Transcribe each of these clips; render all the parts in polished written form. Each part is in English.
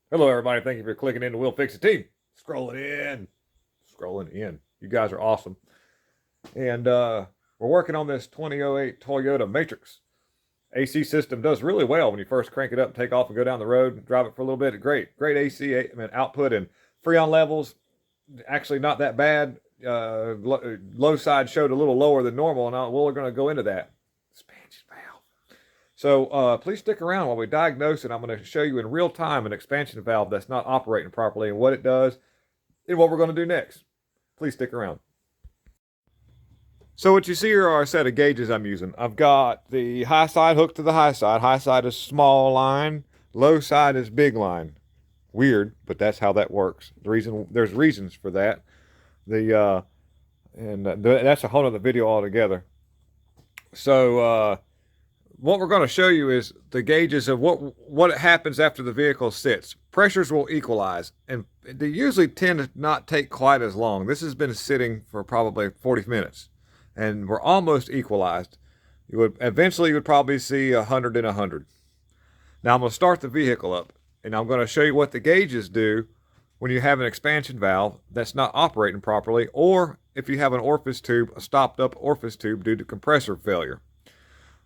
Hello, everybody. Thank you for clicking in the Will Fix It team. Scrolling in. You guys are awesome. And we're working on this 2008 Toyota Matrix. AC system does really well when you first crank it up, take off, and go down the road and drive it for a little bit. Great AC output and freon levels. Actually, not that bad. Low side showed a little lower than normal, and we're going to go into that. Expansion valve. So please stick around while we diagnose it. I'm going to show you in real time an expansion valve that's not operating properly and what it does and what we're going to do next. Please stick around. So what you see here are a set of gauges I'm using. I've got the high side hooked to the high side. High side is small line. Low side is big line. Weird, but that's how that works. There's reasons for that. That's a whole other video altogether. So what we're going to show you is the gauges of what happens after the vehicle sits. Pressures will equalize, and they usually tend to not take quite as long. This has been sitting for probably 40 minutes, and we're almost equalized. You would probably see 100 and 100. Now I'm going to start the vehicle up, and I'm going to show you what the gauges do when you have an expansion valve that's not operating properly, or if you have a stopped up orifice tube due to compressor failure.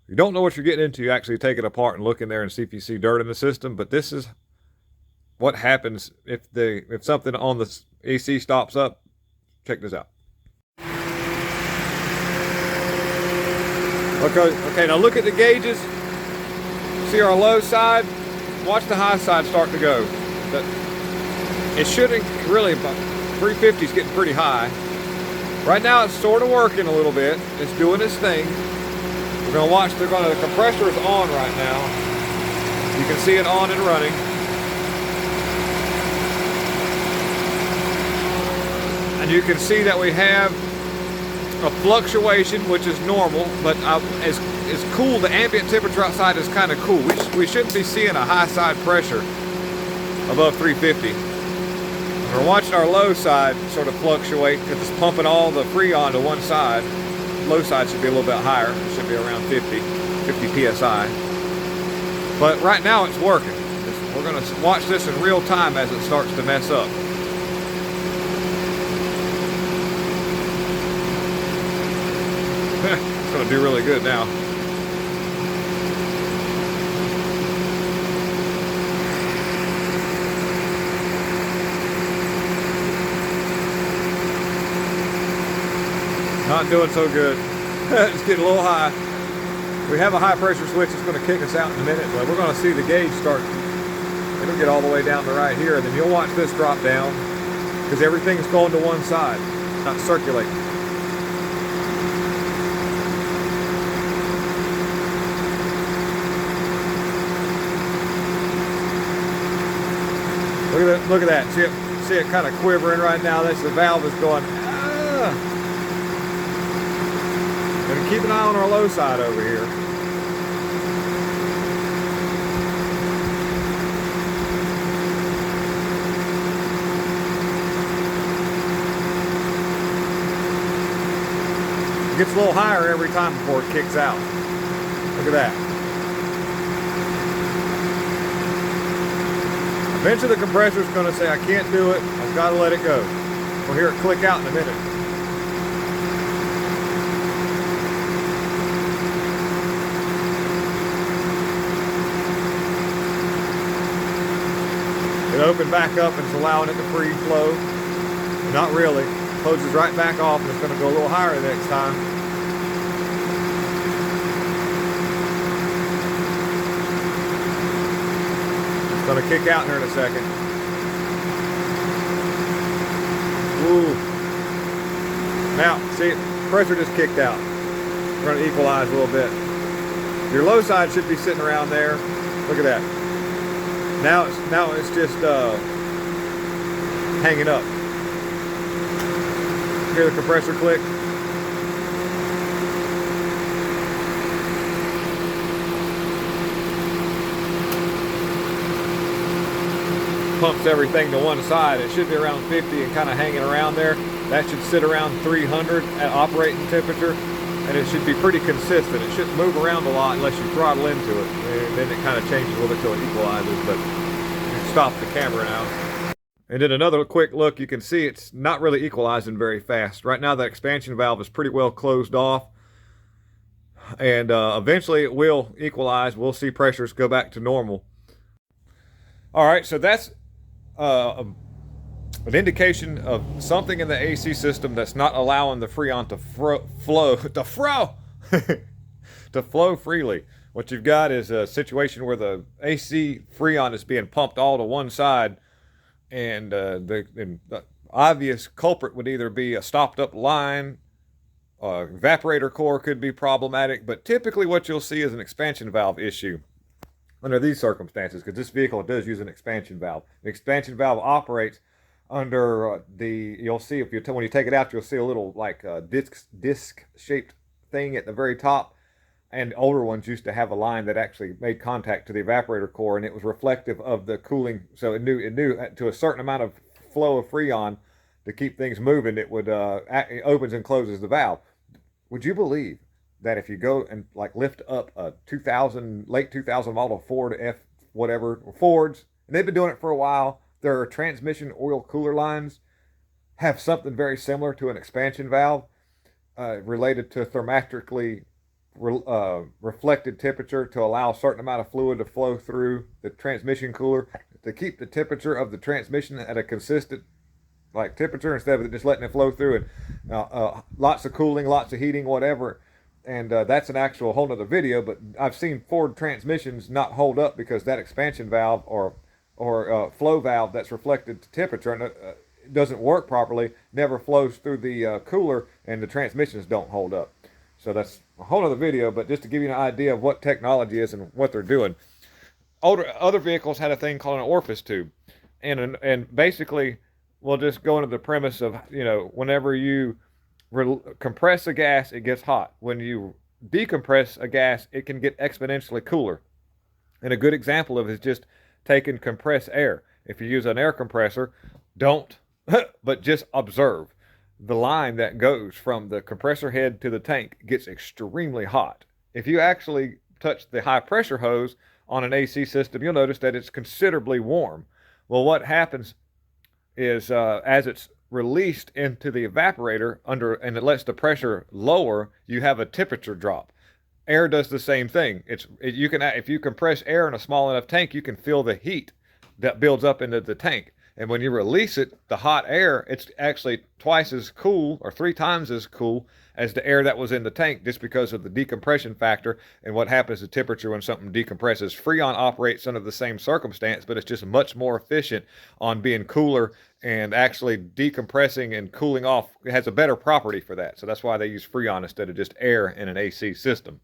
You don't know what you're getting into. You actually take it apart and look in there and see if you see dirt in the system. But this is what happens if something on the AC stops up. Check this out. Okay, now look at the gauges. See our low side? Watch the high side start to go. It shouldn't really, but 350 is getting pretty high. Right now it's sort of working a little bit. It's doing its thing. We're going to watch, the compressor is on right now. You can see it on and running. And you can see that we have a fluctuation, which is normal, but it's cool. The ambient temperature outside is kind of cool. We shouldn't be seeing a high side pressure above 350. We're watching our low side sort of fluctuate because it's pumping all the freon to one side. Low side should be a little bit higher. It should be around 50 psi. But right now it's working. We're going to watch this in real time as it starts to mess up. It's going to do really good now. Not doing so good. It's getting a little high. We have a high pressure switch that's going to kick us out in a minute, but we're going to see the gauge start. It'll get all the way down to right here, and then you'll watch this drop down because everything's going to one side. It's not circulating. Look at that. See it kind of quivering right now. That's the valve is going. And keep an eye on our low side over here. It gets a little higher every time before it kicks out. Look at that. Eventually the compressor's going to say, I can't do it, I've got to let it go. We'll hear it click out in a minute. It opened back up and it's allowing it to free flow. Not really. Closes right back off and it's going to go a little higher the next time. It's going to kick out here in a second. Ooh. Now, see, pressure just kicked out. We're going to equalize a little bit. Your low side should be sitting around there. Look at that. Now it's just hanging up. Hear the compressor click? Pumps everything to one side. It should be around 50 and kind of hanging around there. That should sit around 300 at operating temperature, and it should be pretty consistent. It shouldn't move around a lot unless you throttle into it. And then it kind of changes a little bit till it equalizes, but it stop the camera now. And then another quick look, you can see it's not really equalizing very fast. Right now, that expansion valve is pretty well closed off. And eventually it will equalize. We'll see pressures go back to normal. All right, so that's an indication of something in the AC system that's not allowing the Freon to flow freely. What you've got is a situation where the AC Freon is being pumped all to one side, and the obvious culprit would either be a stopped up line, evaporator core could be problematic, but typically what you'll see is an expansion valve issue under these circumstances, because this vehicle does use an expansion valve. The expansion valve operates under you'll see if you when you take it out, you'll see a little like disc shaped thing at the very top. And older ones used to have a line that actually made contact to the evaporator core, and it was reflective of the cooling. So it knew to a certain amount of flow of Freon to keep things moving, it would it opens and closes the valve. Would you believe that if you go and like lift up a late 2000 model Ford Fords, and they've been doing it for a while, their transmission oil cooler lines have something very similar to an expansion valve related to thermatically reflected temperature to allow a certain amount of fluid to flow through the transmission cooler to keep the temperature of the transmission at a consistent like temperature instead of just letting it flow through, and lots of cooling, lots of heating, whatever. And that's an actual whole nother video, but I've seen Ford transmissions not hold up because that expansion valve or flow valve that's reflected to temperature and it doesn't work properly, never flows through the cooler, and the transmissions don't hold up. So that's a whole other video, but just to give you an idea of what technology is and what they're doing. Other vehicles had a thing called an orifice tube, and basically we'll just go into the premise of, whenever you compress a gas, it gets hot. When you decompress a gas, it can get exponentially cooler. And a good example of it is just taking compressed air. If you use an air compressor, don't, but just observe. The line that goes from the compressor head to the tank gets extremely hot. If you actually touch the high pressure hose on an AC system, you'll notice that it's considerably warm. Well, what happens is as it's released into the evaporator and it lets the pressure lower, you have a temperature drop. Air does the same thing. If you compress air in a small enough tank, you can feel the heat that builds up into the tank. And when you release it, the hot air, it's actually twice as cool or 3 times as cool as the air that was in the tank, just because of the decompression factor and what happens to temperature when something decompresses. Freon operates under the same circumstance, but it's just much more efficient on being cooler and actually decompressing and cooling off. It has a better property for that. So that's why they use Freon instead of just air in an AC system.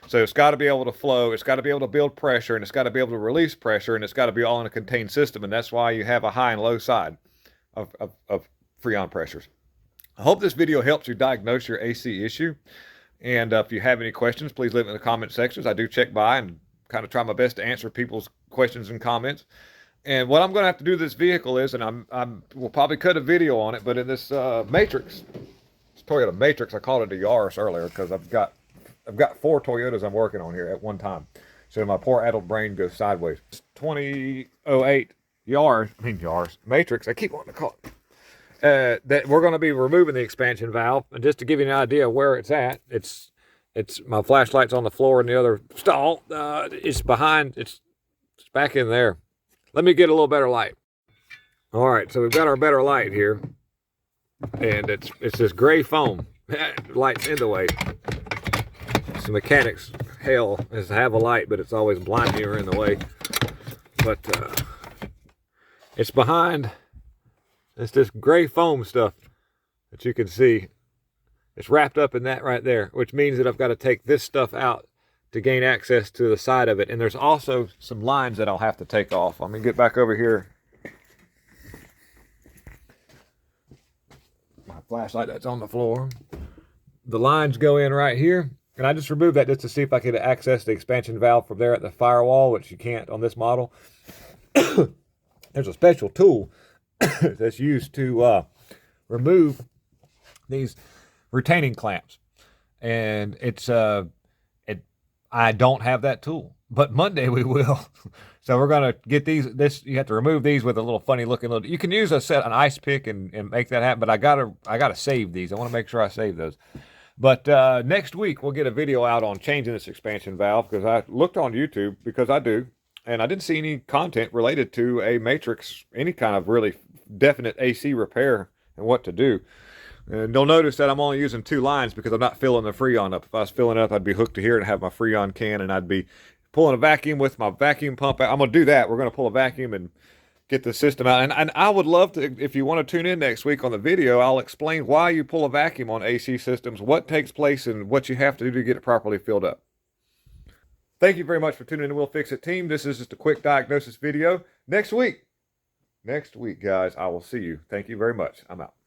So it's got to be able to flow, it's got to be able to build pressure, and it's got to be able to release pressure, and it's got to be all in a contained system, and that's why you have a high and low side of Freon pressures. I hope this video helps you diagnose your AC issue, and if you have any questions, please leave them in the comment sections. I do check by and kind of try my best to answer people's questions and comments. And what I'm going to have to do to this vehicle is, and we'll probably cut a video on it, but in this Matrix, this Toyota Matrix, I called it a Yaris earlier because I've got 4 Toyotas I'm working on here at one time. So my poor adult brain goes sideways. 2008 Yaris Matrix, I keep wanting to call it. That we're going to be removing the expansion valve. And just to give you an idea of where it's at, it's my flashlight's on the floor in the other stall. It's behind, it's back in there. Let me get a little better light. All right, so we've got our better light here. And it's this gray foam. Light's in the way. The mechanics hell is to have a light, but it's always blinding or in the way. But it's behind. It's this gray foam stuff that you can see. It's wrapped up in that right there, which means that I've got to take this stuff out to gain access to the side of it. And there's also some lines that I'll have to take off. Let me get back over here. My flashlight that's on the floor. The lines go in right here. And I just removed that just to see if I could access the expansion valve from there at the firewall, which you can't on this model. There's a special tool that's used to remove these retaining clamps. And I don't have that tool. but Monday we will. So we're gonna get these. You have to remove these with a little funny looking little. You can use an ice pick and make that happen. But I gotta save these. I want to make sure I save those. But next week we'll get a video out on changing this expansion valve, because I looked on YouTube, because I do, and I didn't see any content related to a matrix, any kind of really definite AC repair and what to do. And you'll notice that I'm only using 2 lines because I'm not filling the Freon up. If I was filling it up, I'd be hooked to here and have my Freon can, and I'd be pulling a vacuum with my vacuum pump. I'm going to do that. We're going to pull a vacuum and get the system out. And I would love to, if you want to tune in next week on the video, I'll explain why you pull a vacuum on AC systems, what takes place, and what you have to do to get it properly filled up. Thank you very much for tuning in to We'll Fix It team. This is just a quick diagnosis video. Next week, guys, I will see you. Thank you very much. I'm out.